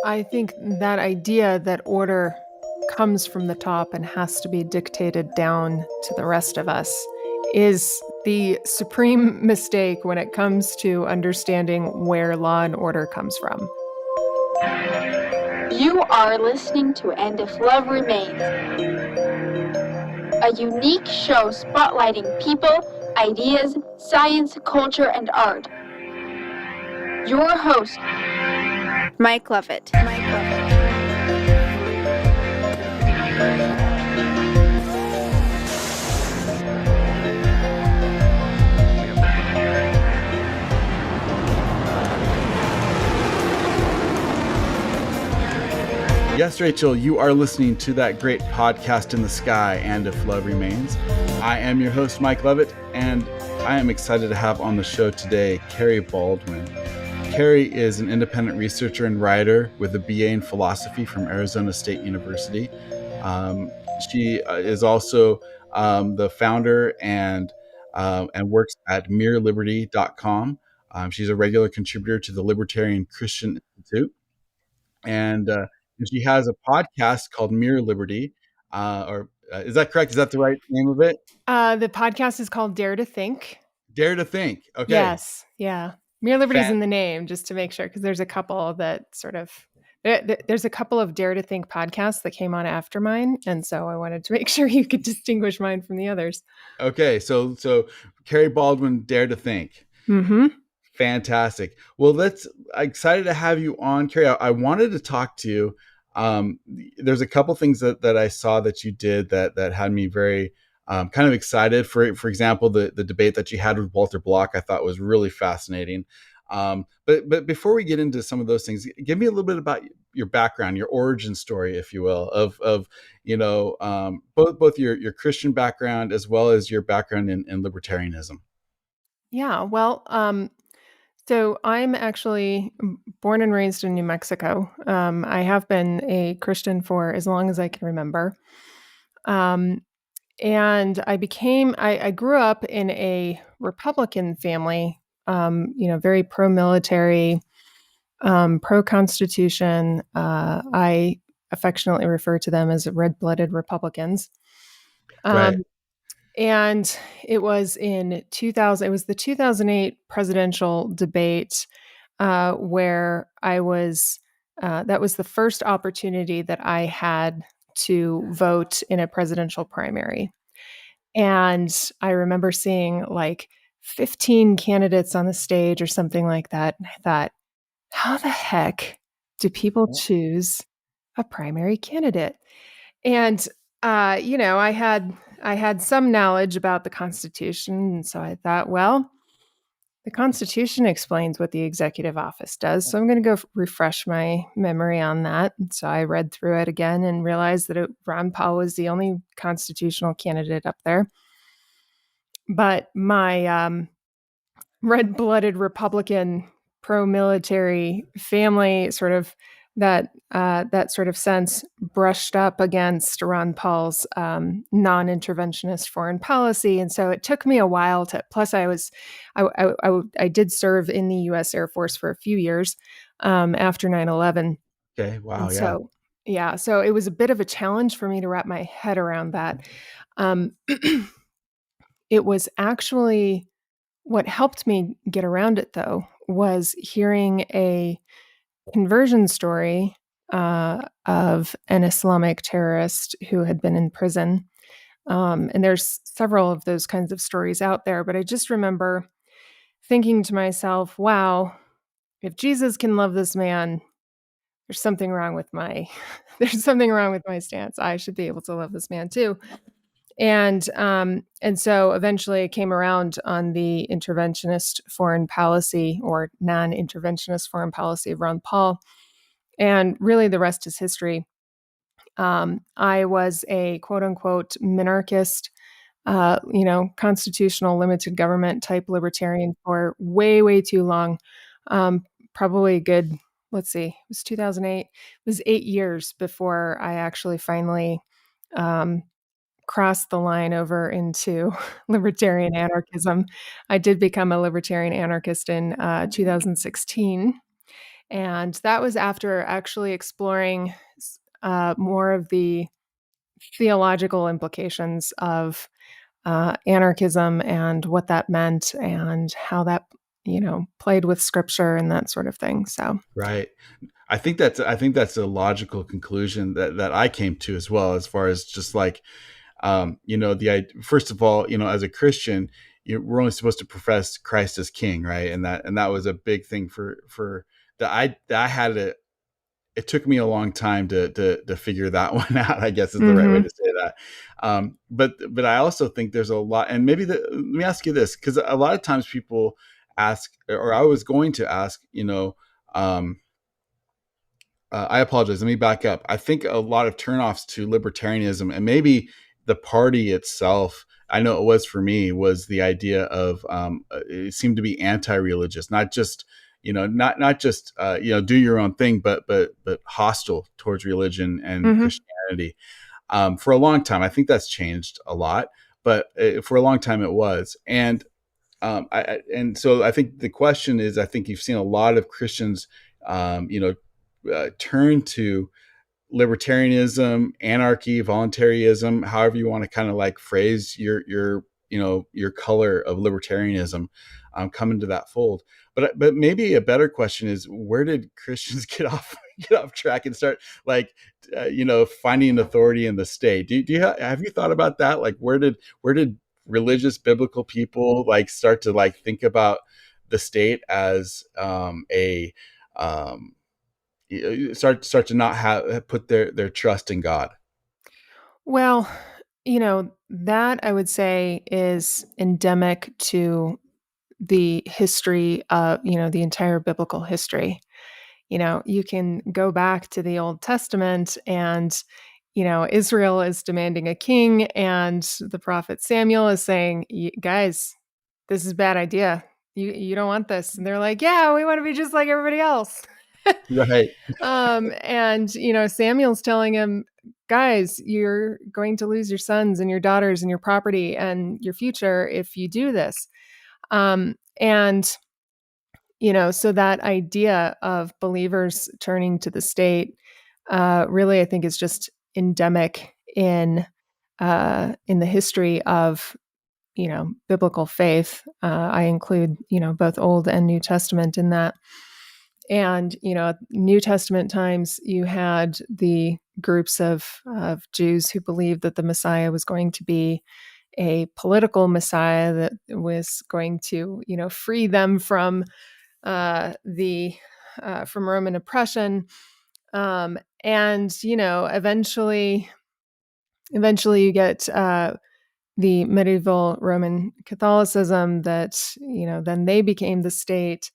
I think that idea that order comes from the top and has to be dictated down to the rest of us is the supreme mistake when it comes to understanding where law and order comes from. You are listening to And If Love Remains, a unique show spotlighting people, ideas, science, culture, and art. Your host, Mike Lovett. Yes, Rachel, you are listening to that great podcast in the sky, And If Love Remains. I am your host, Mike Lovett, and I am excited to have on the show today Kerry Baldwin. Kerry is an independent researcher and writer with a BA in philosophy from Arizona State University. She is also the founder and works at mereliberty.com. She's a regular contributor to the Libertarian Christian Institute. And she has a podcast called Mere Liberty. Is that correct? Is that the right name of it? The podcast is called Dare to Think. Dare to Think. Okay. Yes. Yeah. Mere Liberty is in the name, just to make sure, because there's a couple that there's a couple of Dare to Think podcasts that came on after mine. And so I wanted to make sure you could distinguish mine from the others. Okay. So Kerry Baldwin, Dare to Think. Mm-hmm. Fantastic. Well, excited to have you on, Kerry. I wanted to talk to you. There's a couple things that I saw that you did that had me very kind of excited. For example, the debate that you had with Walter Block, I thought was really fascinating. But before we get into some of those things, give me a little bit about your background, your origin story, if you will, of both your Christian background as well as your background in libertarianism. Yeah. Well, so I'm actually born and raised in New Mexico. I have been a Christian for as long as I can remember. And I grew up in a Republican family, very pro-military, pro-Constitution. I affectionately refer to them as red-blooded Republicans. Right. And it was in 2000, it was the 2008 presidential debate where I was, that was the first opportunity that I had to vote in a presidential primary. And I remember seeing like 15 candidates on the stage or something like that. And I thought, how the heck do people choose a primary candidate? And, I had some knowledge about the Constitution. And so I thought, well, the Constitution explains what the executive office does. So I'm going to go refresh my memory on that. And so I read through it again and realized that Ron Paul was the only constitutional candidate up there. But my red-blooded Republican pro-military family sort of that sort of sense brushed up against Ron Paul's non-interventionist foreign policy, and so it took me a while to. Plus, I did serve in the U.S. Air Force for a few years after 9/11. Okay. Wow. And so it was a bit of a challenge for me to wrap my head around that. It was actually what helped me get around it, though, was hearing a conversion story of an Islamic terrorist who had been in prison. And there's several of those kinds of stories out there, but I just remember thinking to myself, wow, if Jesus can love this man, there's something wrong with my stance. I should be able to love this man too. And so eventually I came around on the interventionist foreign policy or non-interventionist foreign policy of Ron Paul. And really the rest is history. I was a quote unquote minarchist, constitutional limited government type libertarian for way, way too long. Probably a good, it was 2008. It was 8 years before I actually finally crossed the line over into libertarian anarchism. I did become a libertarian anarchist in 2016. And that was after actually exploring more of the theological implications of anarchism and what that meant and how that, played with scripture and that sort of thing. So, Right. I think that's a logical conclusion that I came to as well, as far as just like, first of all, as a Christian, we're only supposed to profess Christ as King, right? And that was a big thing for that I had to. It took me a long time to figure that one out, I guess is the right way mm-hmm. to say that. But I also think there's a lot, and let me ask you this, because a lot of times people ask, or I was going to ask, um, I apologize. Let me back up. I think a lot of turnoffs to libertarianism, and maybe the party itself, I know it was for me, was the idea of it seemed to be anti-religious, not just not just do your own thing, but hostile towards religion and Mm-hmm. Christianity. For a long time, I think that's changed a lot, but for a long time it was, and so I think the question is, I think you've seen a lot of Christians, turn to libertarianism, anarchy, voluntarism, however you want to kind of like phrase your color of libertarianism, come into that fold. But maybe a better question is, where did Christians get off track and start like finding authority in the state? Have you thought about that? Like, where did religious biblical people like start to like think about the state as a start to not have put their trust in God? Well, that I would say is endemic to the history of, the entire biblical history. You can go back to the Old Testament and, Israel is demanding a king, and the prophet Samuel is saying, Guys, this is a bad idea. You don't want this." And they're like, "Yeah, we want to be just like everybody else." Right. And, Samuel's telling him, "Guys, you're going to lose your sons and your daughters and your property and your future if you do this." And so that idea of believers turning to the state, really, I think, is just endemic in the history of biblical faith. I include both Old and New Testament in that. And New Testament times, you had the groups of Jews who believed that the Messiah was going to be a political Messiah that was going to free them from the from Roman oppression. And eventually you get the medieval Roman Catholicism that then they became the state,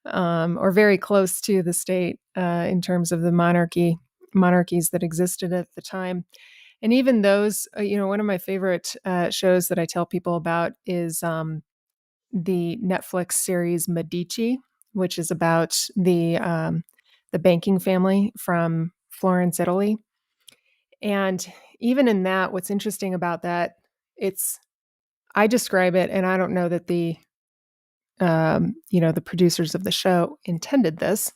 or very close to the state in terms of the monarchies that existed at the time. And even those, one of my favorite shows that I tell people about is the Netflix series Medici, which is about the banking family from Florence, Italy. And even in that, what's interesting about that, it's I describe it, and I don't know that the producers of the show intended this,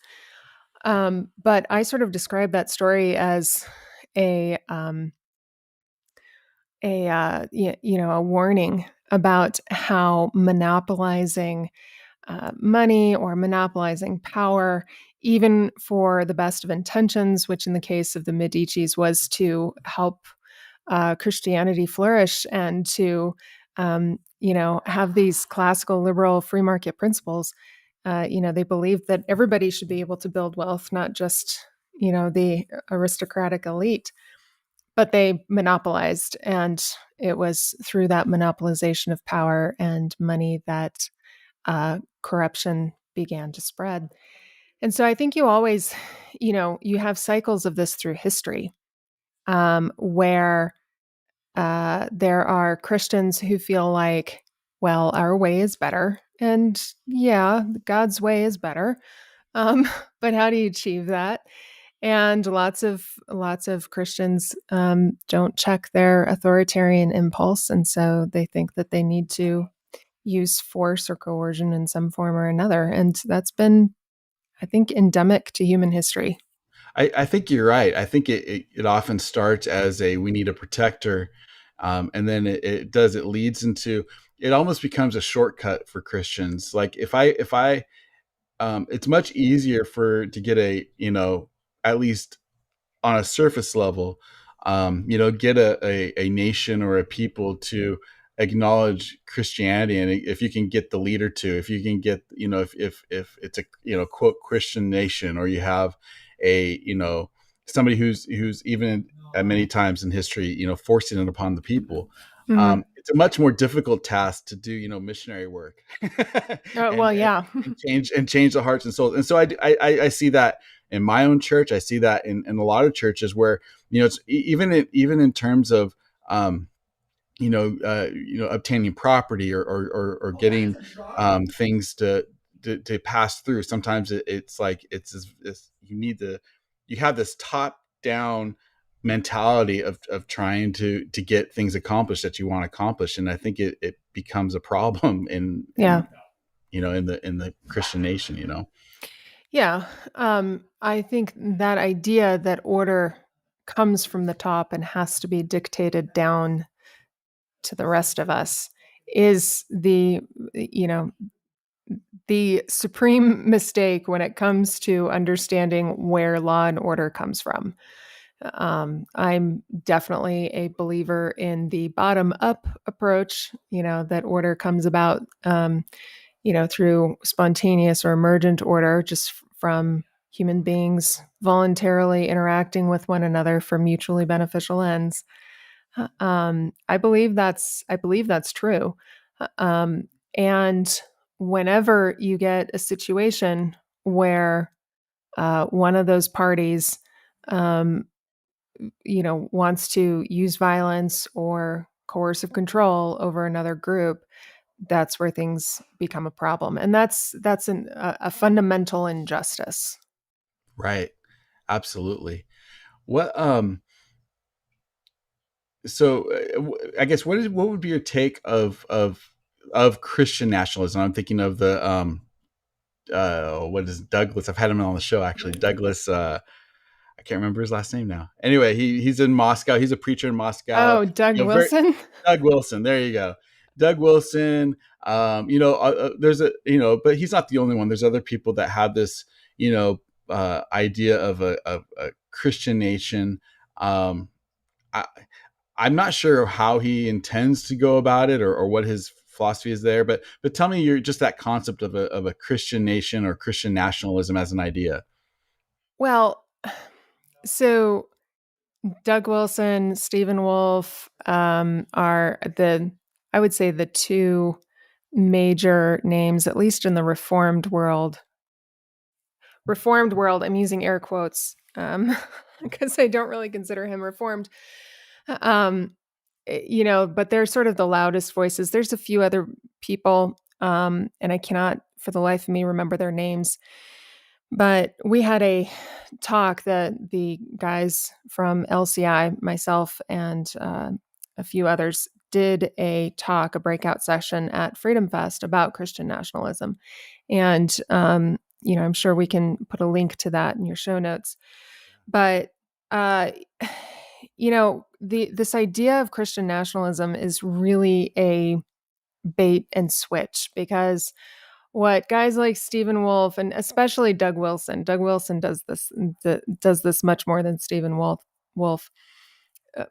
but I sort of describe that story as a a warning about how monopolizing money or monopolizing power, even for the best of intentions, which in the case of the Medicis was to help Christianity flourish and to, have these classical liberal free market principles. They believed that everybody should be able to build wealth, not just, the aristocratic elite. But they monopolized, and it was through that monopolization of power and money that corruption began to spread. And so I think you always, you have cycles of this through history, where there are Christians who feel like, well, our way is better. And yeah, God's way is better. Um, but how do you achieve that? And lots of Christians don't check their authoritarian impulse, and so they think that they need to use force or coercion in some form or another. And that's been I think, endemic to human history. I think you're right. I think it often starts as we need a protector. And then it leads into, it almost becomes a shortcut for Christians. Like if I, it's much easier to get at least on a surface level, get a nation or a people to acknowledge Christianity. And if you can get the leader to, if you can get, if it's a, quote, Christian nation, or you have somebody who's even at many times in history, forcing it upon the people. Mm-hmm. It's a much more difficult task to do, missionary work Oh, and, well, yeah. and change the hearts and souls. And so I see that in my own church. I see that in a lot of churches where, it's even in terms of, obtaining property or getting things to pass through. Sometimes it's like you have this top down mentality of trying to get things accomplished that you want to accomplish, and I think it becomes a problem in the Christian nation. Yeah. I think that idea that order comes from the top and has to be dictated down to the rest of us is the supreme mistake when it comes to understanding where law and order comes from. I'm definitely a believer in the bottom up approach, that order comes about, through spontaneous or emergent order, just from human beings voluntarily interacting with one another for mutually beneficial ends. I believe that's true. And whenever you get a situation where one of those parties, um, wants to use violence or coercive control over another group, that's where things become a problem, and that's a fundamental injustice. Right. Absolutely. What so I guess what would be your take of Christian nationalism? I'm thinking of the what is Douglas? I've had him on the show actually. Douglas, I can't remember his last name now. Anyway, he's in Moscow. He's a preacher in Moscow. Oh, Doug Very Wilson. Doug Wilson. There you go. Doug Wilson. There's but he's not the only one. There's other people that have this, idea of a Christian nation. I, I'm not sure how he intends to go about it, or what his philosophy is there, but tell me just that concept of a Christian nation or Christian nationalism as an idea. Well, so Doug Wilson, Stephen Wolfe, are I would say, the two major names, at least in the Reformed world. Reformed world, I'm using air quotes, because I don't really consider him Reformed. But they're sort of the loudest voices. There's a few other people, and I cannot for the life of me remember their names. But we had a talk that the guys from LCI, myself, and a few others did a breakout session at Freedom Fest about Christian nationalism. And, I'm sure we can put a link to that in your show notes. But, this idea of Christian nationalism is really a bait and switch, because what guys like Stephen Wolfe, and especially Doug Wilson does this much more than Stephen Wolfe.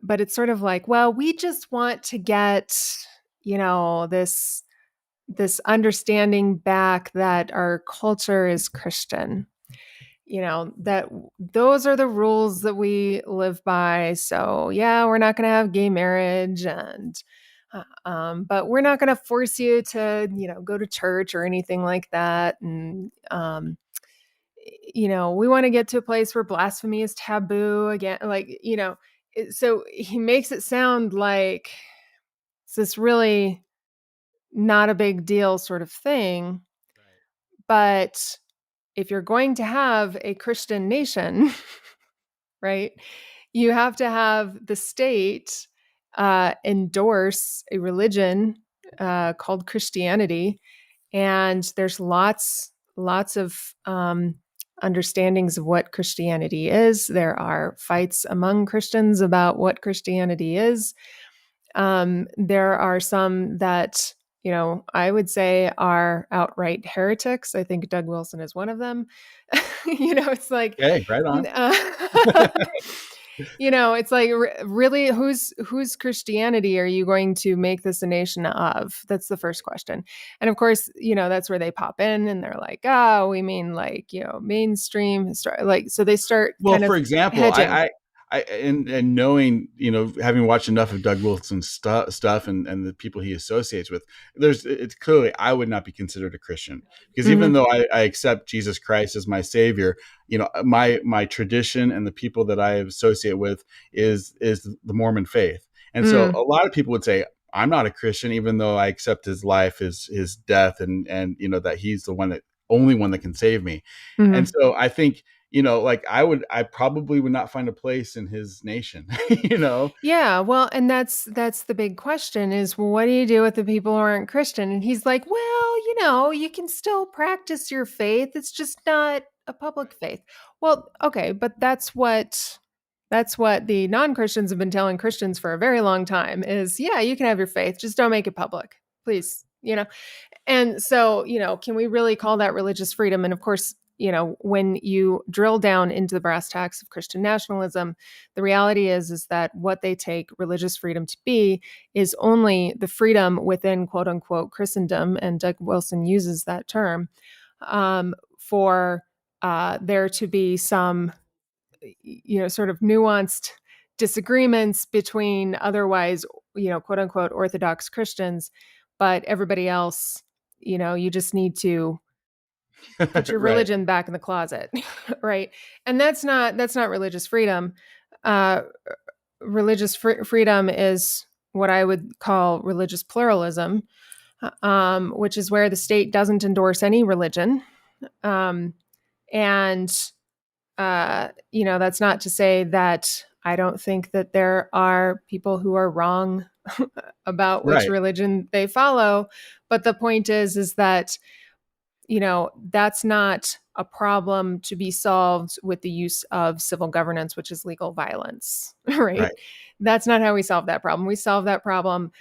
But it's sort of like, well, we just want to get, this understanding back that our culture is Christian, that those are the rules that we live by. So yeah, we're not going to have gay marriage, and but we're not going to force you to, go to church or anything like that. And, we want to get to a place where blasphemy is taboo again. So he makes it sound like it's this really not a big deal sort of thing. But if you're going to have a Christian nation, right, you have to have the state endorse a religion called Christianity. And there's lots of understandings of what Christianity is. There are fights among Christians about what Christianity is. There are some that, I would say are outright heretics. I think Doug Wilson is one of them. It's like, Okay, right on. it's like, really, whose Christianity are you going to make this a nation of? That's the first question. And of course, that's where they pop in and they're like, oh, we mean like, mainstream, like, so they start Well, kind of for example, hedging. And knowing, having watched enough of Doug Wilson's stuff and the people he associates with, it's clearly I would not be considered a Christian, because even though I accept Jesus Christ as my savior, my tradition and the people that I associate with is the Mormon faith. And so a lot of people would say, I'm not a Christian, even though I accept his life, his death, and that he's the only one that can save me. And so I think, like I probably would not find a place in his nation, Yeah, well, and that's the big question is, well, what do you do with the people who aren't Christian? And he's like, well, you can still practice your faith. It's just not a public faith. Well, okay, but that's what the non-Christians have been telling Christians for a very long time is, yeah, you can have your faith, just don't make it public, please, And so, can we really call that religious freedom? And of course, when you drill down into the brass tacks of Christian nationalism, the reality is that what they take religious freedom to be is only the freedom within quote unquote Christendom. And Doug Wilson uses that term for there to be some, sort of nuanced disagreements between otherwise, quote unquote orthodox Christians, but everybody else, you just need to put your religion back in the closet, right? And that's not religious freedom. Religious freedom is what I would call religious pluralism, which is where the state doesn't endorse any religion. And that's not to say that I don't think that there are people who are wrong about which religion they follow. But the point is that, that's not a problem to be solved with the use of civil governance, which is legal violence, right? That's not how we solve that problem. We solve that problem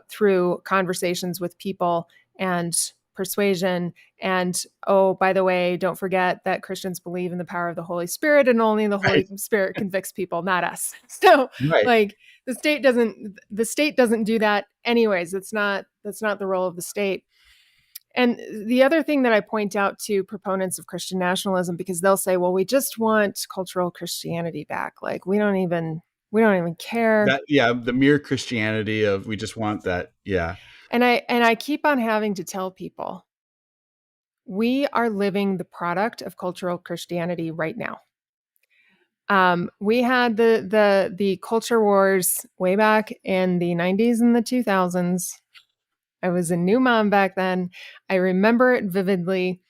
through conversations with people and persuasion. And, oh, by the way, don't forget that Christians believe in the power of the Holy Spirit, and only the Holy Spirit convicts people, not us. So like the state doesn't do that anyways. That's not the role of the state. And the other thing that I point out to proponents of Christian nationalism, because they'll say, well, we just want cultural Christianity back. Like we don't even care. The mere Christianity of we just want that. Yeah. And I keep on having to tell people, we are living the product of cultural Christianity right now. We had the culture wars way back in the 90s and the 2000s. I was a new mom back then. I remember it vividly.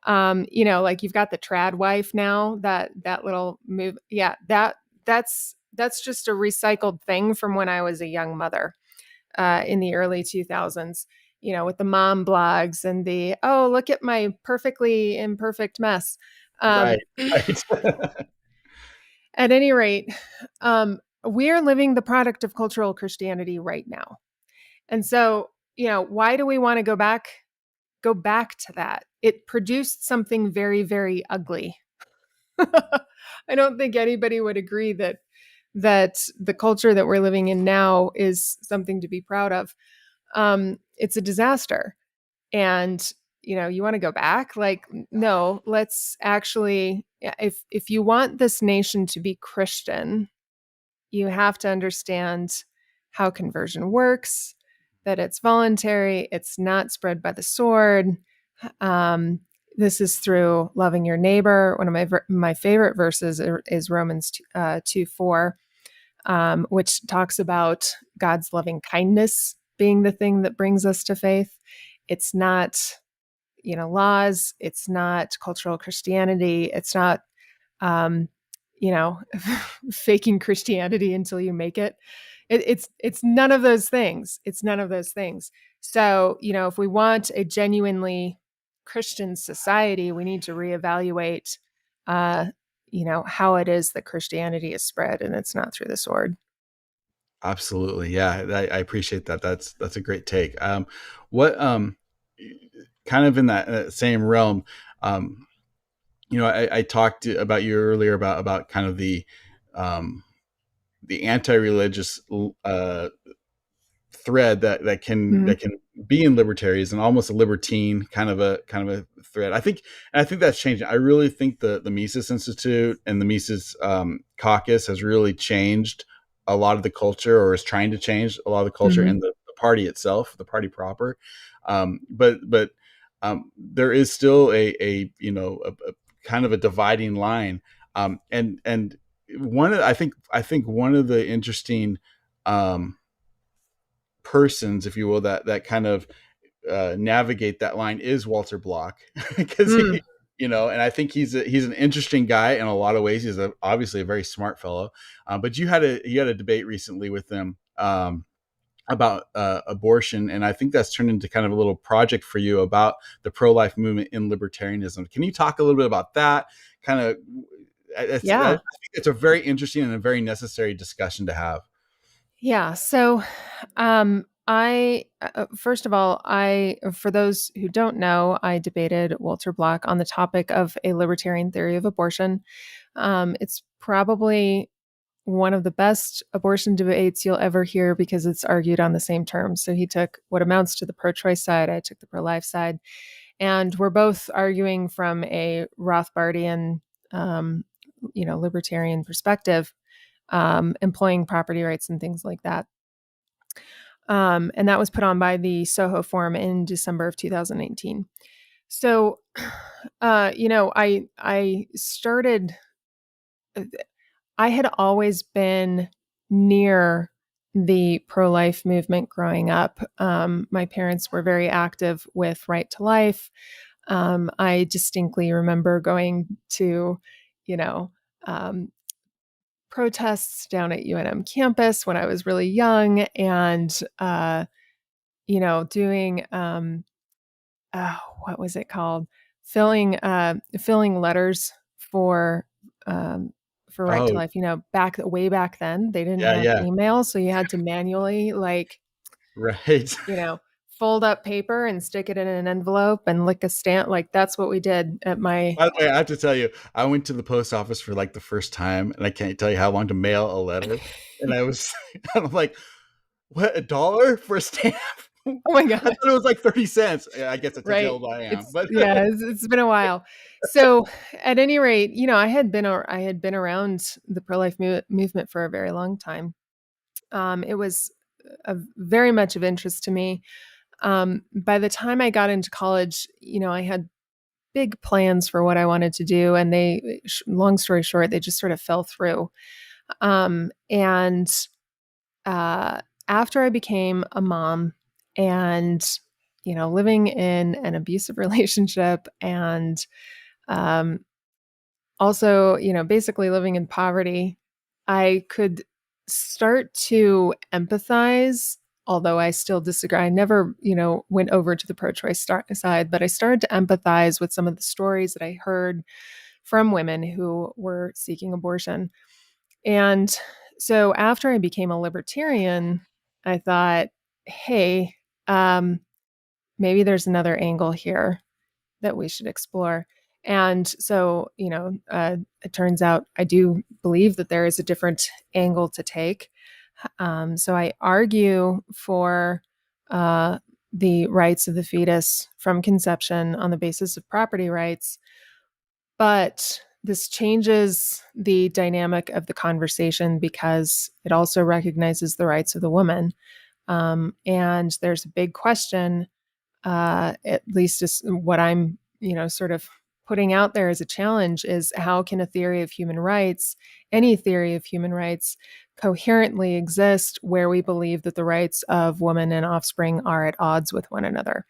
Like you've got the trad wife now, that little move. Yeah, that's just a recycled thing from when I was a young mother in the early 2000s, with the mom blogs and the, oh, look at my perfectly imperfect mess. Right. At any rate, we are living the product of cultural Christianity right now. And so, why do we want to go back to that? It produced something very, very ugly. I don't think anybody would agree that the culture that we're living in now is something to be proud of. It's a disaster. And, you want to go back? Like, no, let's actually, if you want this nation to be Christian, you have to understand how conversion works, that it's voluntary, it's not spread by the sword. This is through loving your neighbor. One of my favorite verses is Romans 2:4, which talks about God's loving kindness being the thing that brings us to faith. It's not, laws. It's not cultural Christianity. It's not, faking Christianity until you make it. It's none of those things. It's none of those things. So, if we want a genuinely Christian society, we need to reevaluate, how it is that Christianity is spread, and it's not through the sword. Absolutely. Yeah. I appreciate that. That's a great take. What, kind of in that same realm, I talked about you earlier about kind of the anti-religious, thread that can be in libertarians, and almost a libertine kind of a thread. I think that's changing. I really think the Mises Institute and the Mises caucus has really changed a lot of the culture, or is trying to change a lot of the culture, Mm-hmm. and the party itself, the party proper. But there is still a kind of a dividing line. And I think one of the interesting persons, if you will, that kind of navigate that line is Walter Block, because Mm. and I think he's an interesting guy in a lot of ways. He's obviously a very smart fellow. But you had a debate recently with him about abortion, and I think that's turned into kind of a little project for you about the pro-life movement in libertarianism. Can you talk a little bit about that? Kind of, I Yeah. think it's a very interesting and a very necessary discussion to have. Yeah. So, I first of all, for those who don't know, I debated Walter Block on the topic of a libertarian theory of abortion. It's probably one of the best abortion debates you'll ever hear because it's argued on the same terms. So he took what amounts to the pro-choice side, I took the pro-life side, and we're both arguing from a Rothbardian, libertarian perspective, employing property rights and things like that. And that was put on by the Soho Forum in December of 2018. So, I started. I had always been near the pro-life movement growing up. My parents were very active with Right to Life. I distinctly remember going to, you know, um, protests down at UNM campus when I was really young, and doing what was it called? Filling letters for Right to Oh, Life. Way back then, they didn't yeah, have yeah. email, so you had to manually Right. fold up paper and stick it in an envelope and lick a stamp. Like that's what we did at my. By the way, I have to tell you, I went to the post office for like the first time, and I can't tell you how long to mail a letter. And I was, I'm like, what, $1 for a stamp? I Oh my thought god! it was like 30 cents. Yeah, I guess it tells you how Right. old I am. It's But yeah, it's been a while. So at any rate, I had been around the pro-life movement for a very long time. It was very much of interest to me. By the time I got into college, I had big plans for what I wanted to do, and long story short, they just sort of fell through. And After I became a mom, and living in an abusive relationship, and um, also basically living in poverty, I could start to empathize. Although I still disagree, I never went over to the pro-choice side, but I started to empathize with some of the stories that I heard from women who were seeking abortion. And so after I became a libertarian, I thought, hey, um, maybe there's another angle here that we should explore. And so, it turns out I do believe that there is a different angle to take. So I argue for the rights of the fetus from conception on the basis of property rights. But this changes the dynamic of the conversation because it also recognizes the rights of the woman. And there's a big question, at least is what I'm, sort of putting out there as a challenge, is how can a theory of human rights, any theory of human rights, coherently exist where we believe that the rights of women and offspring are at odds with one another?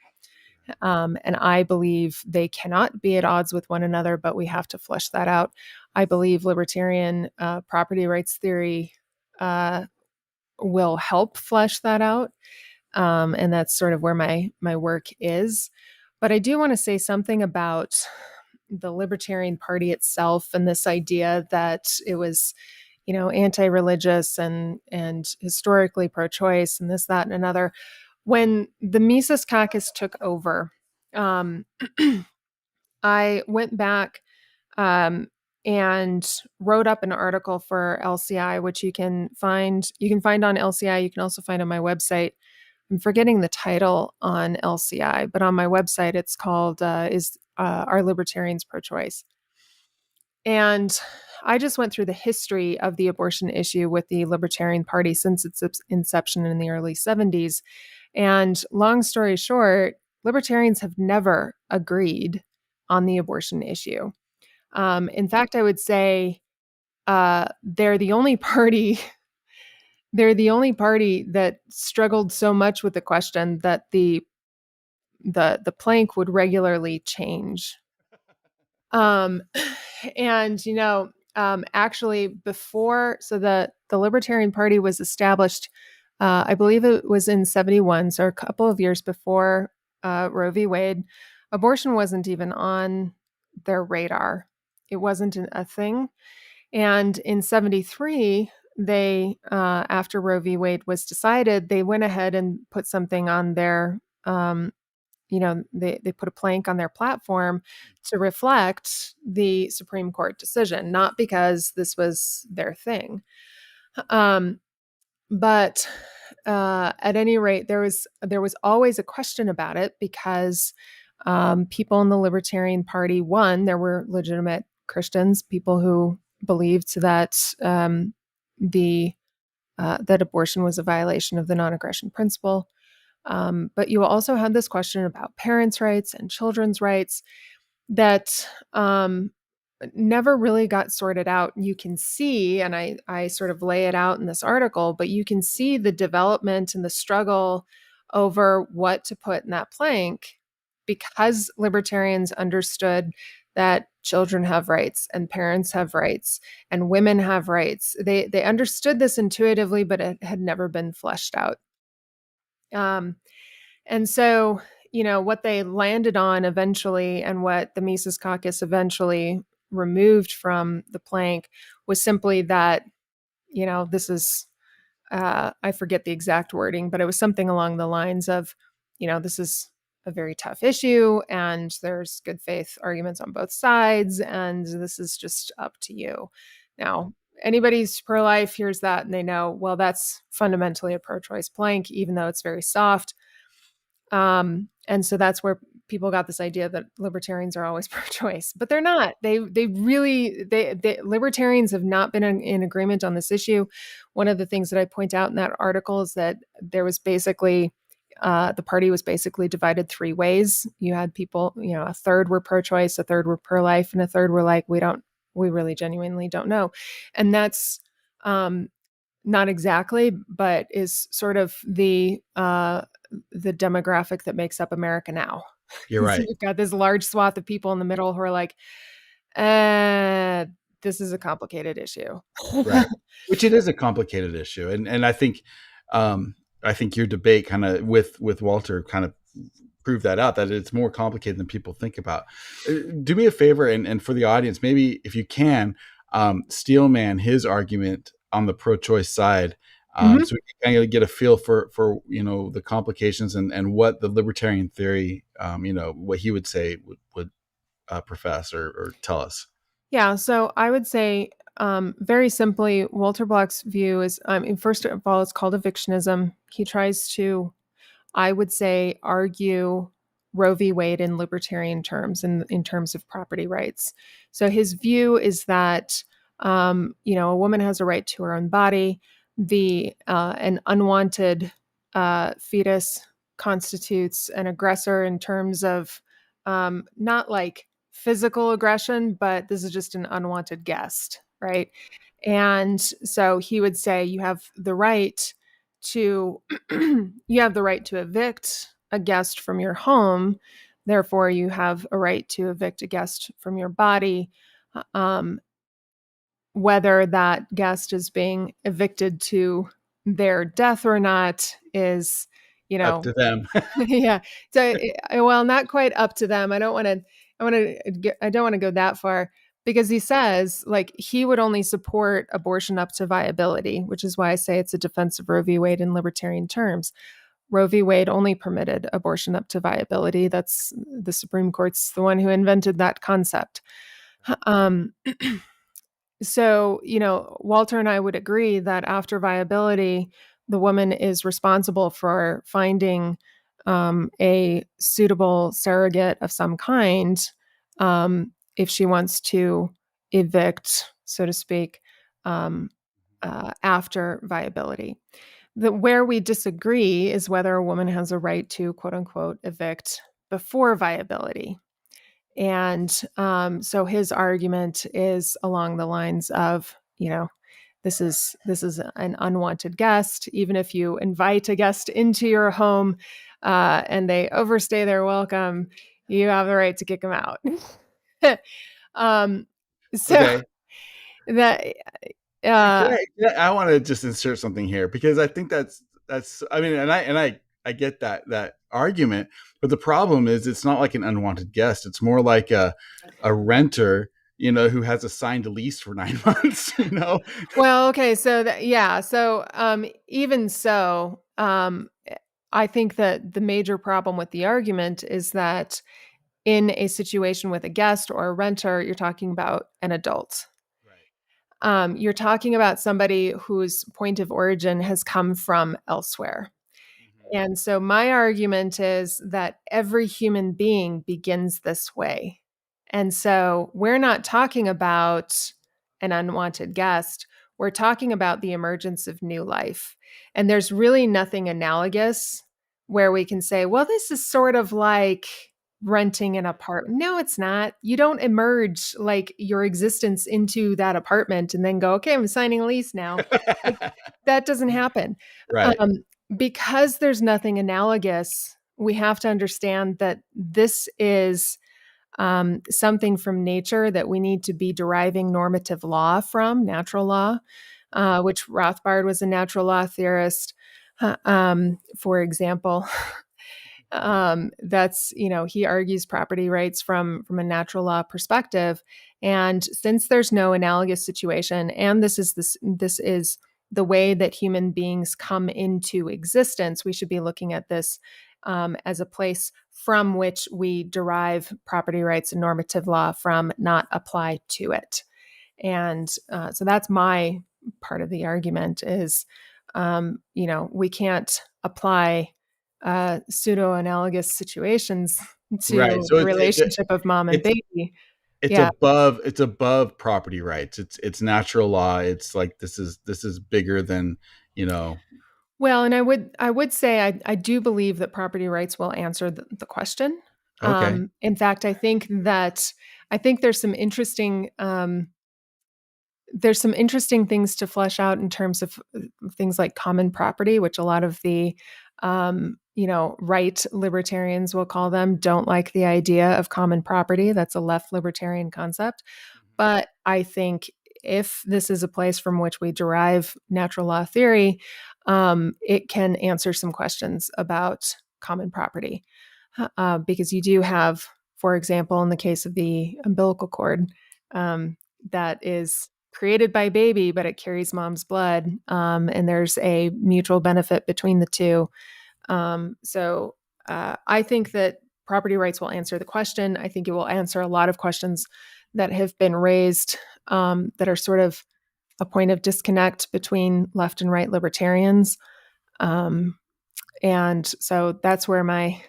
And I believe they cannot be at odds with one another, but we have to flesh that out. I believe libertarian property rights theory will help flesh that out. And that's sort of where my work is. But I do want to say something about the Libertarian Party itself and this idea that it was, anti-religious and historically pro-choice and this, that, and another. When the Mises Caucus took over, I went back and wrote up an article for LCI, which you can find on LCI. You can also find on my website. I'm forgetting the title on LCI, but on my website, it's called Are Libertarians Pro-Choice? And I just went through the history of the abortion issue with the Libertarian Party since its inception in the early 70s. And long story short, libertarians have never agreed on the abortion issue. In fact, I would say they're the only party. They're the only party that struggled so much with the question that the plank would regularly change. And actually, before, so the Libertarian Party was established, I believe it was in 71, so a couple of years before Roe v. Wade. Abortion wasn't even on their radar. It wasn't a thing. And in 73, they, after Roe v. Wade was decided, they went ahead and put something on their, they put a plank on their platform to reflect the Supreme Court decision, not because this was their thing. But at any rate, there was always a question about it because people in the Libertarian Party, one, there were legitimate Christians, people who believed that that abortion was a violation of the non-aggression principle. But you also had this question about parents' rights and children's rights that never really got sorted out. You can see, and I sort of lay it out in this article, but you can see the development and the struggle over what to put in that plank because libertarians understood that children have rights and parents have rights and women have rights. They understood this intuitively, but it had never been fleshed out. And so, what they landed on eventually and what the Mises Caucus eventually removed from the plank was simply that, this is, I forget the exact wording, but it was something along the lines of, this is a very tough issue and there's good faith arguments on both sides. And this is just up to you. Now, anybody's pro-life hears that and they know, well, that's fundamentally a pro-choice plank, even though it's very soft. And so that's where people got this idea that libertarians are always pro-choice, but they're not. They libertarians have not been in agreement on this issue. One of the things that I point out in that article is that there was basically, the party was basically divided three ways. You had people, a third were pro-choice, a third were pro-life, and a third were like, we really genuinely don't know. And that's, not exactly, but is sort of the demographic that makes up America now. You're right. So you've got this large swath of people in the middle who are like, this is a complicated issue. Right. Which it is a complicated issue. And I think your debate kind of with Walter kind of proved that out, that it's more complicated than people think about. Do me a favor, and for the audience, maybe if you can, steelman his argument on the pro-choice side, so we can kind of get a feel for the complications and what the libertarian theory, what he would say would profess or tell us. Yeah, so I would say very simply, Walter Block's view is, first of all, it's called evictionism. He tries to, I would say, argue Roe v. Wade in libertarian terms, in terms of property rights. So his view is that a woman has a right to her own body. An unwanted fetus constitutes an aggressor in terms of not like physical aggression, but this is just an unwanted guest, right? And so he would say you have the right to evict a guest from your home. Therefore, you have a right to evict a guest from your body. Whether that guest is being evicted to their death or not is, you Up know, to them. yeah. So, well, not quite up to them. I don't want to. I don't want to go that far because he says like he would only support abortion up to viability, which is why I say it's a defense of Roe v. Wade in libertarian terms. Roe v. Wade only permitted abortion up to viability. That's the Supreme Court's the one who invented that concept. Um, so, Walter and I would agree that after viability, the woman is responsible for finding a suitable surrogate of some kind if she wants to evict, so to speak, um, after viability. Where we disagree is whether a woman has a right to, quote unquote, evict before viability. And so his argument is along the lines of, this is an unwanted guest. Even if you invite a guest into your home and they overstay their welcome, you have the right to kick them out. So Okay. that I want to just insert something here because I think that's I mean, and I get that argument, but the problem is it's not like an unwanted guest. It's more like a renter, who has a signed lease for 9 months, Well, okay, so even so, I think that the major problem with the argument is that in a situation with a guest or a renter, you're talking about an adult. Right. You're talking about somebody whose point of origin has come from elsewhere. Mm-hmm. And so my argument is that every human being begins this way. And so we're not talking about an unwanted guest. We're talking about the emergence of new life. And there's really nothing analogous where we can say, well, this is sort of like renting an apartment. No, it's not. You don't emerge like your existence into that apartment and then go, okay, I'm signing a lease now. Like, that doesn't happen. Right. Because there's nothing analogous, we have to understand that this is something from nature that we need to be deriving normative law from, natural law, which Rothbard was a natural law theorist, for example. That's, he argues property rights from a natural law perspective. And since there's no analogous situation, and this is the way that human beings come into existence, we should be looking at this as a place from which we derive property rights and normative law from, not apply to it. And so that's my part of the argument is, we can't apply pseudo-analogous situations to Right. So the relationship of mom and baby. it's Yeah. above property rights. It's natural law. It's like this is bigger than, Well, and I would say I do believe that property rights will answer the question. Okay. In fact, I think there's some interesting things to flesh out in terms of things like common property, which a lot of the right libertarians will call them, don't like the idea of common property. That's a left libertarian concept. But I think if this is a place from which we derive natural law theory, it can answer some questions about common property. Because you do have, for example, in the case of the umbilical cord, that is created by baby, but it carries mom's blood. And there's a mutual benefit between the two. So I think that property rights will answer the question. I think it will answer a lot of questions that have been raised that are sort of a point of disconnect between left and right libertarians. And so that's where my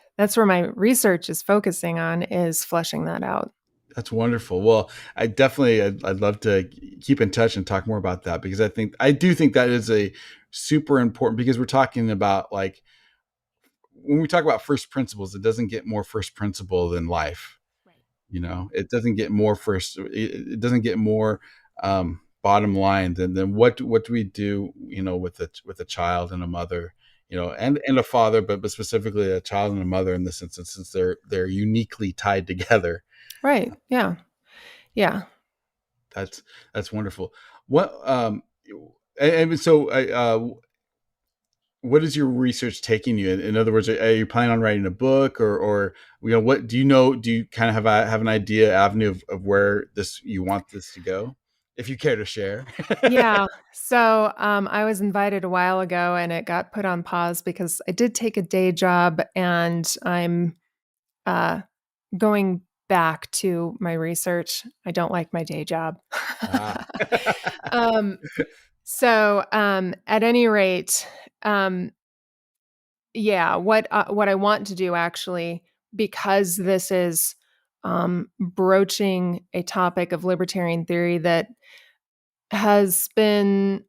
research is focusing on, is fleshing that out. That's wonderful. Well, I'd love to keep in touch and talk more about that, because I do think that is a super important, because we're talking about, like, when we talk about first principles, it doesn't get more first principle than life. Right. It doesn't get more it doesn't get more bottom line than what do we do, with a child and a mother, and a father, but specifically a child and a mother in this instance, since they're uniquely tied together. Right. Yeah. Yeah. That's wonderful. What and so what is your research taking you? In other words, are you planning on writing a book, or what do you know? Do you kind of have an idea avenue of where you want this to go, if you care to share? Yeah. So I was invited a while ago and it got put on pause because I did take a day job and I'm uh, going back to my research. I don't like my day job. Ah. um, at any rate, um, yeah, what I want to do actually, because this is broaching a topic of libertarian theory that has been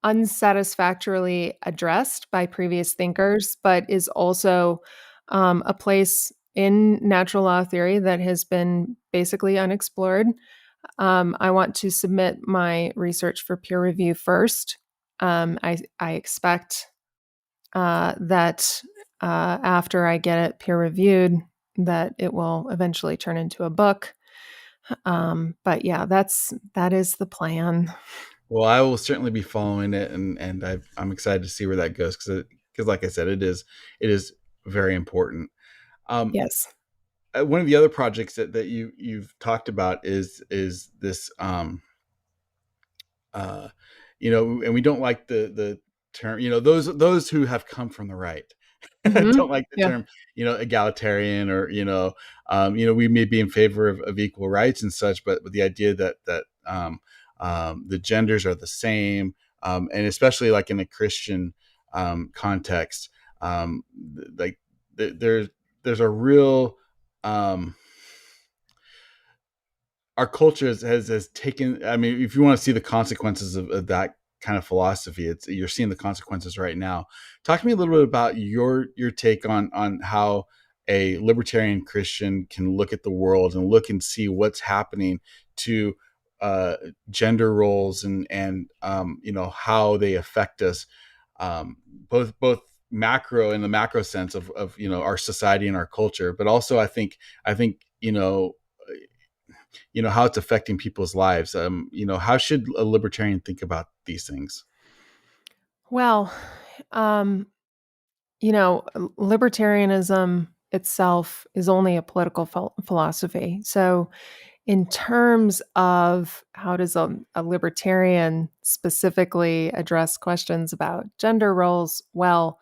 unsatisfactorily addressed by previous thinkers, but is also a place in natural law theory that has been basically unexplored. I want to submit my research for peer review first. I expect that after I get it peer reviewed, that it will eventually turn into a book. But yeah, that is the plan. Well, I will certainly be following it, and I'm excited to see where that goes, because like I said, it is very important. Um, Yes. One of the other projects that you've talked about is this, uh, and we don't like the term, those who have come from the right don't like the Yeah. term, egalitarian, or we may be in favor of equal rights and such, but with the idea that the genders are the same, and especially like in a Christian context, like there's a real, our culture has taken, I mean, if you want to see the consequences of that kind of philosophy, you're seeing the consequences right now. Talk to me a little bit about your take on how a libertarian Christian can look at the world and look and see what's happening to gender roles, and how they affect us, both macro, in the macro sense of our society and our culture, but also I think how it's affecting people's lives. How should a libertarian think about these things? Well, um, libertarianism itself is only a political philosophy. So, in terms of how does a libertarian specifically address questions about gender roles? Well,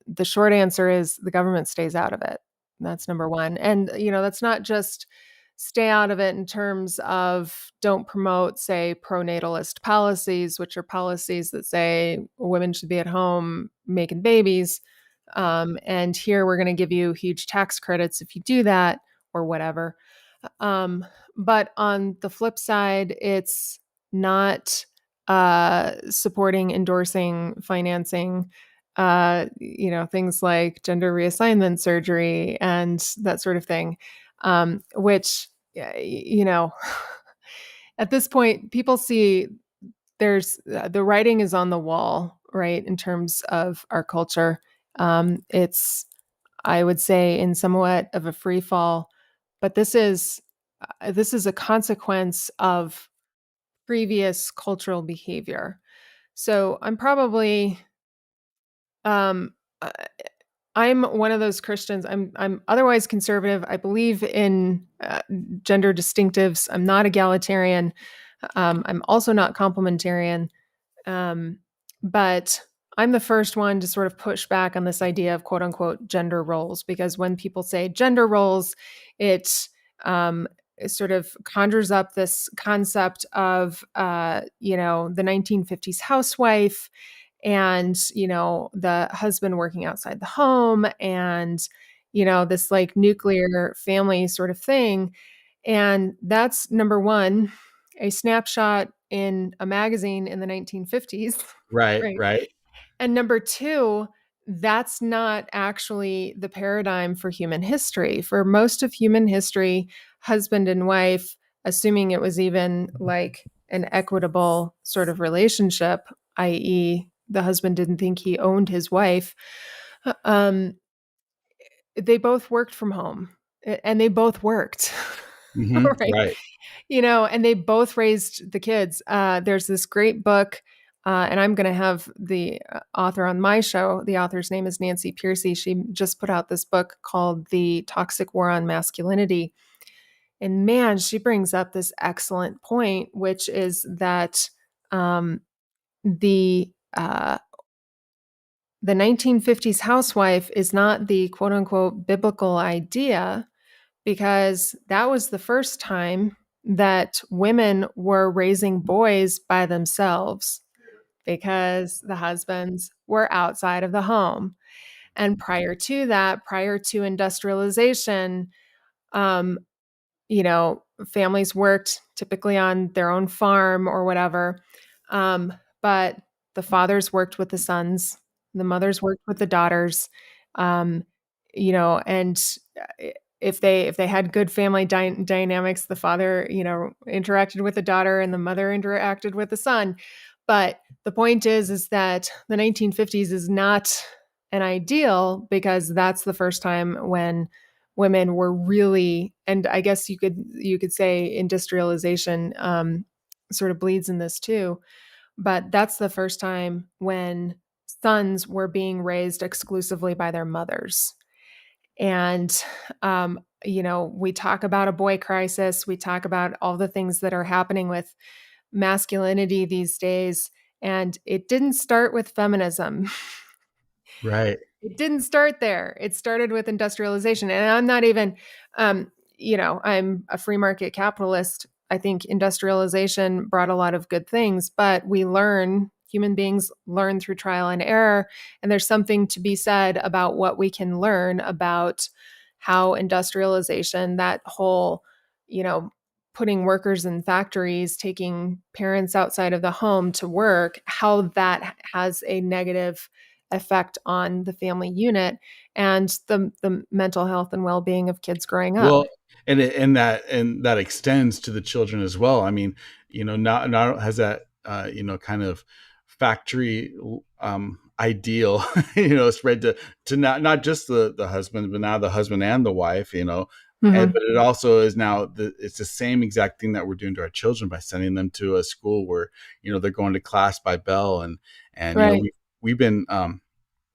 the short answer is the government stays out of it. That's number one. And, that's not just stay out of it in terms of don't promote, say, pronatalist policies, which are policies that say women should be at home making babies. And here we're going to give you huge tax credits if you do that or whatever. Um, but on the flip side, it's not supporting, endorsing, financing things like gender reassignment surgery and that sort of thing, which, at this point, people see there's the writing is on the wall, right? In terms of our culture, it's, I would say, in somewhat of a free fall, but this is a consequence of previous cultural behavior. So I'm probably um, uh, I'm one of those Christians. I'm otherwise conservative. I believe in gender distinctives. I'm not egalitarian. I'm also not complementarian. Um, but I'm the first one to sort of push back on this idea of quote unquote gender roles, because when people say gender roles, it, it sort of conjures up this concept of, the 1950s housewife and, the husband working outside the home and, this like nuclear family sort of thing. And that's number one, a snapshot in a magazine in the 1950s, Right, right? right. And number two, that's not actually the paradigm for human history. For most of human history, husband and wife, assuming it was even like an equitable sort of relationship, i.e., the husband didn't think he owned his wife, um, they both worked from home and they both worked. Right. Right. And they both raised the kids. There's this great book and I'm going to have the author on my show. The author's name is Nancy Pearcey. She just put out this book called The Toxic War on Masculinity. And man, she brings up this excellent point, which is that the uh, the 1950s housewife is not the quote unquote biblical idea, because that was the first time that women were raising boys by themselves because the husbands were outside of the home. And prior to that, prior to industrialization, um, families worked typically on their own farm or whatever. But the fathers worked with the sons, the mothers worked with the daughters. Um, and if they had good family dynamics, the father, interacted with the daughter and the mother interacted with the son. But the point is that the 1950s is not an ideal, because that's the first time when women were really, and I guess you could say industrialization sort of bleeds in this too, but that's the first time when sons were being raised exclusively by their mothers. And we talk about a boy crisis, we talk about all the things that are happening with masculinity these days, and it didn't start with feminism. Right. It didn't start there. It started with industrialization. And I'm not even, I'm a free market capitalist. I think industrialization brought a lot of good things, but human beings learn through trial and error. And there's something to be said about what we can learn about how industrialization, that whole, putting workers in factories, taking parents outside of the home to work, how that has a negative effect on the family unit and the mental health and well-being of kids growing up. Well, and that extends to the children as well. I mean, not has that kind of factory ideal spread to not just the husband, but now the husband and the wife, Mm-hmm. but it also is now it's the same exact thing that we're doing to our children by sending them to a school where they're going to class by bell, and Right. we've been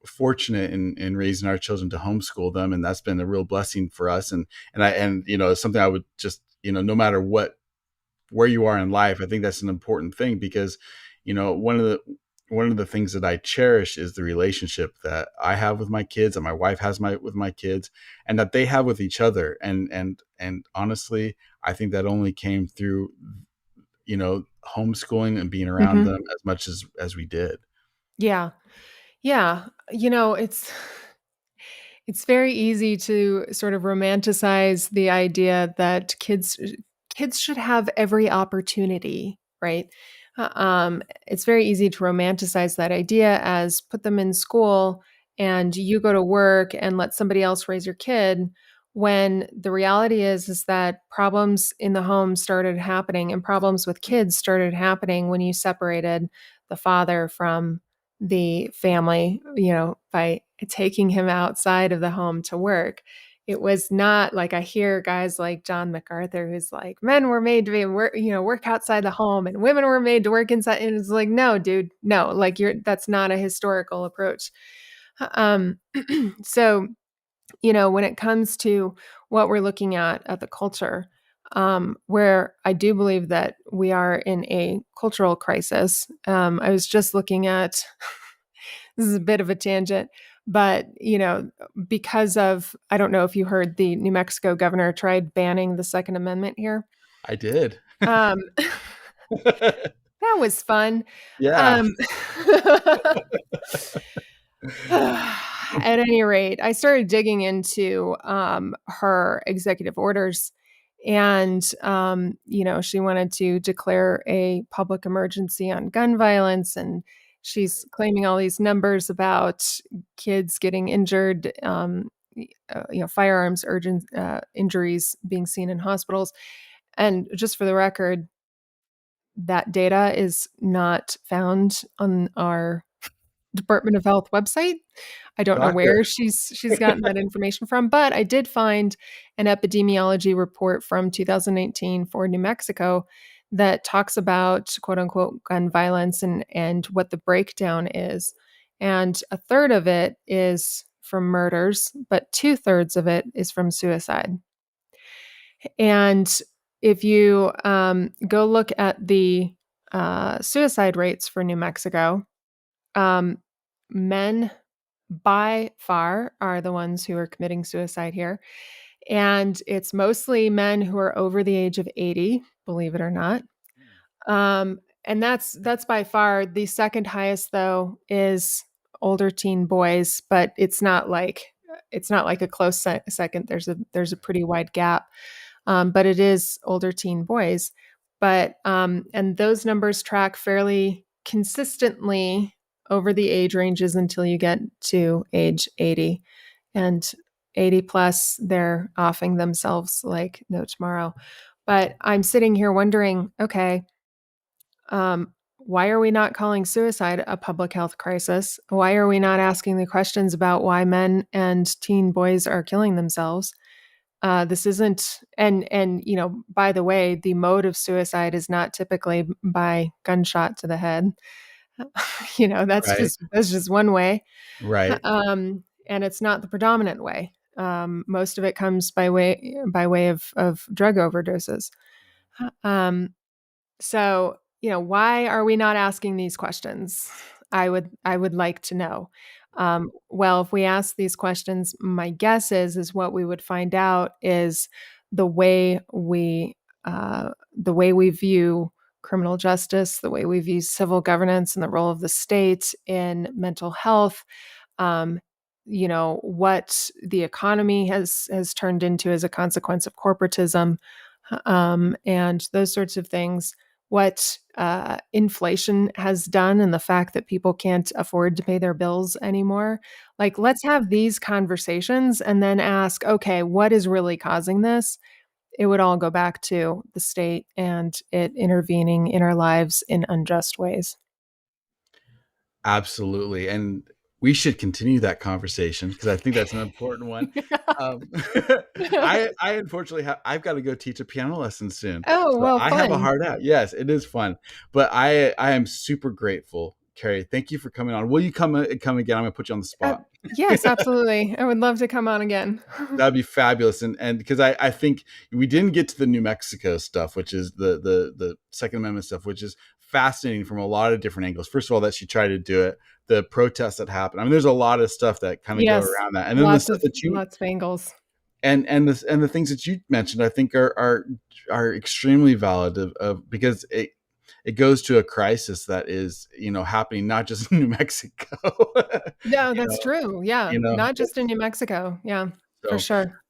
fortunate in raising our children to homeschool them, and that's been a real blessing for us. And it's something I would just, no matter where you are in life, I think that's an important thing, because one of the things that I cherish is the relationship that I have with my kids, and my wife has with my kids, and that they have with each other. And honestly, I think that only came through homeschooling and being around Mm-hmm. them as much as we did. Yeah. Yeah. It's very easy to sort of romanticize the idea that kids should have every opportunity, right? It's very easy to romanticize that idea as put them in school and you go to work and let somebody else raise your kid, when the reality is that problems in the home started happening, and problems with kids started happening when you separated the father from the family, by taking him outside of the home to work. It was not like, I hear guys like John MacArthur who's like, men were made to work outside the home and women were made to work inside. And it's like, no, dude, no, like that's not a historical approach. Um, so, when it comes to what we're looking at the culture, where I do believe that we are in a cultural crisis. I was just looking at, this is a bit of a tangent, but because of, I don't know if you heard, the New Mexico governor tried banning the Second Amendment here. I did. Um, that was fun. Yeah. Um, at any rate, I started digging into her executive orders, and she wanted to declare a public emergency on gun violence, and she's claiming all these numbers about kids getting injured, firearms urgent injuries being seen in hospitals. And just for the record, that data is not found on our Department of Health website. I don't know Shocker. where she's gotten that information from, but I did find an epidemiology report from 2019 for New Mexico that talks about quote unquote gun violence and what the breakdown is. And a third of it is from murders, but 2/3 of it is from suicide. And if you go look at the suicide rates for New Mexico, um, men by far are the ones who are committing suicide here. And it's mostly men who are over the age of 80, believe it or not. And that's by far the second highest, though, is older teen boys, but it's not like a close second. There's a pretty wide gap, but it is older teen boys. But and those numbers track fairly consistently over the age ranges until you get to age 80, and 80 plus, they're offing themselves like no tomorrow. But I'm sitting here wondering, okay, why are we not calling suicide a public health crisis? Why are we not asking the questions about why men and teen boys are killing themselves? This isn't, and by the way, the mode of suicide is not typically by gunshot to the head. Right. That's just one way, Right. and it's not the predominant way. Most of it comes by way of drug overdoses. Um, so, why are we not asking these questions? I would like to know. Well, if we ask these questions, my guess is what we would find out is the way we the way we view criminal justice, the way we view civil governance and the role of the state in mental health. Um, what the economy has turned into as a consequence of corporatism, and those sorts of things, what inflation has done and the fact that people can't afford to pay their bills anymore. Like, let's have these conversations and then ask, okay, what is really causing this? It would all go back to the state and it intervening in our lives in unjust ways. Absolutely. And we should continue that conversation because I think that's an important one. Um, I unfortunately I've got to go teach a piano lesson soon. Oh, So well, I have a fun. hard out. Yes, it is fun. But I am super grateful, Kerry. Thank you for coming on. Will you come again? I'm gonna put you on the Uh, spot. yes, absolutely. I would love to come on again. That'd be fabulous. And because I think we didn't get to the New Mexico stuff, which is the Second Amendment stuff, which is fascinating from a lot of different angles. First of all, that she tried to do it, the protests that happened. I mean, there's a lot of stuff that kind of go Yes, around that. And then the lots stuff of that you lots of angles. and the things that you mentioned, I think are extremely valid because it goes to a crisis that is, happening not just in New Mexico. No, you that's know, true. Yeah, not just in New Mexico. Yeah, for so sure.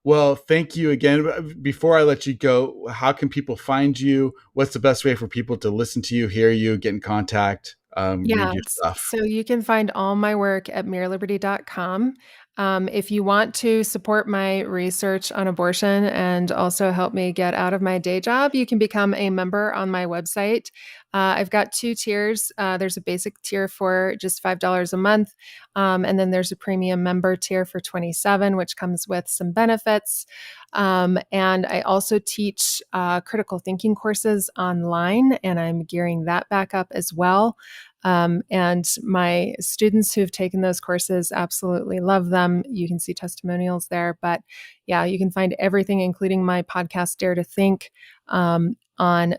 well, thank you again. Before I let you go, how can people find you? What's the best way for people to listen to you, hear you, get in contact, read Yeah, your stuff? so you can find all my work at mereliberty.com. If you want to support my research on abortion and also help me get out of my day job, you can become a member on my website. I've got two tiers. There's a basic tier for just $5 a month, and then there's a premium member tier for 27, which comes with some benefits. And I also teach critical thinking courses online, and I'm gearing that back up as well. And my students who've taken those courses absolutely love them. You can see testimonials there. But yeah, you can find everything, including my podcast, Dare to Think, on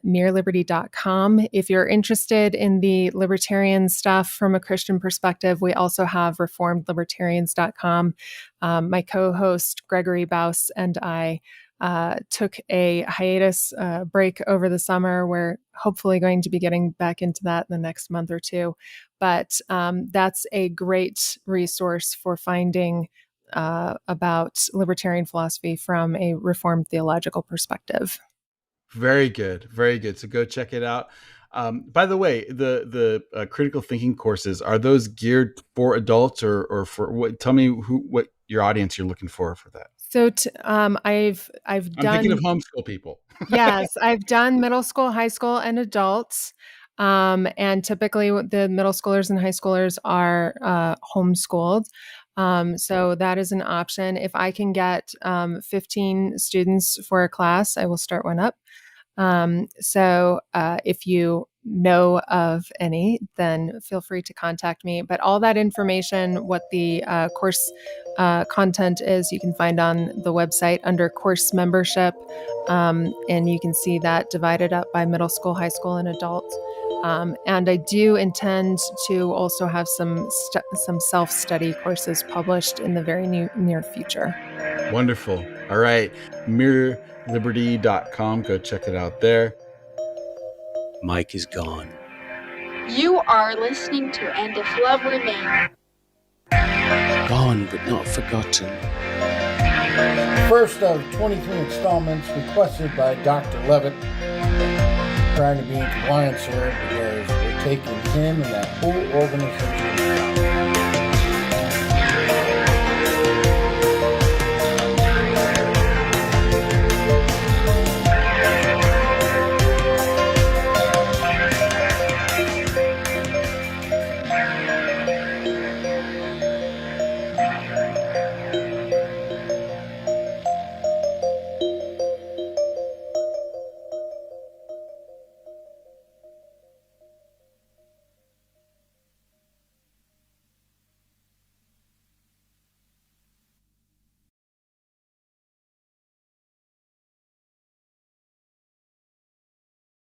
mereliberty.com. If you're interested in the libertarian stuff from a Christian perspective, we also have reformedlibertarians.com. My co host, Gregory Baus, and I took a hiatus break over the summer. We're hopefully going to be getting back into that in the next month or two. But that's a great resource for finding about libertarian philosophy from a Reformed theological perspective. Very good, very good. So go check it out. By the way, the critical thinking courses, are those geared for adults or for what? Tell me what your audience you're looking for that. So I've I'm thinking of done. homeschool people. Yes, I've done middle school, high school, and adults. And typically, the middle schoolers and high schoolers are homeschooled. So that is an option. If I can get 15 students for a class, I will start one up. So if you know of any, then feel free to contact me. But all that information, what the course content is, you can find on the website under course membership. And you can see that divided up by middle school, high school, and adult. And I do intend to also have some self-study courses published in the very near future. Wonderful. All right. mirrorliberty.com. Go check it out there. Mike is gone. You are listening to And If Love Remains. Gone but not forgotten. First of 23 installments requested by Dr. Levitt. Trying to be in compliance here because we're taking him and that whole organization down.